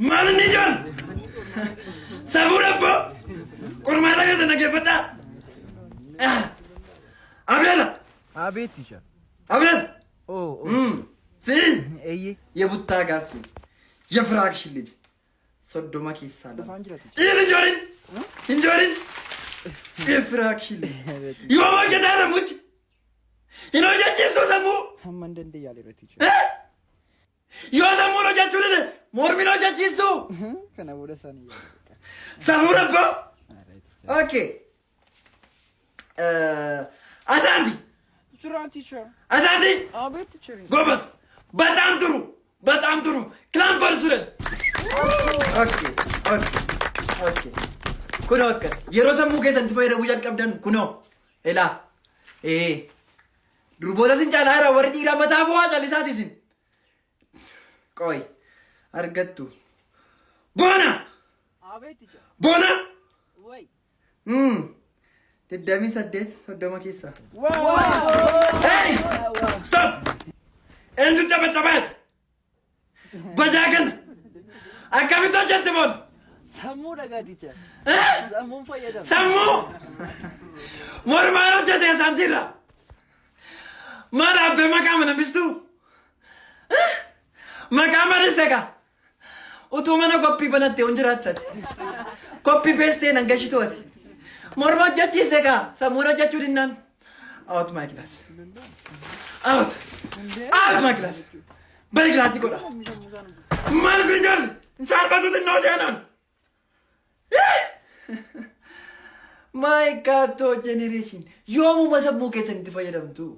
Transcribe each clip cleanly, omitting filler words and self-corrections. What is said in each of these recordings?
Maal inni ijaan? Safuudha abbaa! Qormaata keessa dhaggeeffadhaa! Abdala! አቤት ቲቸር። Abdala! ኦ Si! እዬ የቡታ ጋሲ የፍራክሽ ልጅ ሶዶማ ኪሳለ ዱፋን ጅራት ይህ እንጆሪን የፍራክሽ ልጅ ይወማ ጀዳረሙች ይኖጃችስ ነው ሰሙ ሀማንደ እንደ ያለ ረት ቲቸር yoo sammuu hojjechuu dide mormiin hojjechiistu kana booda isaanii safuu rabboo okay asaanti ጅራት ቲቸር asaanti አቤት ቲቸር ጎበዝ በጣም ጥሩ ክላም ፈርሱለን ኦኬ ኩኖ አከስ yeroo sammuu keessan itti fayyadamuu jalqabdan kunoo ilaa durboota sin caalaa irraa warri dhiiraa mataa fo'aa callisaati isin ቆይ አርገቱ ቦና አቤት ቲቸር ቦና ወይ ደደሚ ሰዴት ሶዶማ ኬሳ ዋው ሄይ ስቶፕ እንዱ ተበተበት በዳገን አካቢቶ ጀትቦን ሰሙ ደጋ ቲቸር ሰሙን ፈየደም ሰሙ ሞርማሮ ጀቴ ሳንቲራ ማራ በመቃመነ ቢስቱ Maqaan sega utuu mana koppii banattee hin jiraattan koppii peestee nan gashitooti morma hojjechiiste gaa sammuu hojjechuu dinnaan out my class out my class bari kilaasii godha maal kun ijoolli saarbatu xinnoo seenaan my god to generation yoomuma sammuu keessan itti fayyadamtu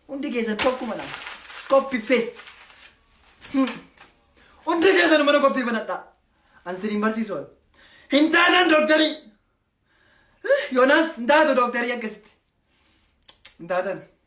hundi keessan tokkuma lama copy paste undi keessan mana copy banadha ansini barsiisoon hintaanan doktari Yonas ndaatu doktari akkasitti hintaatan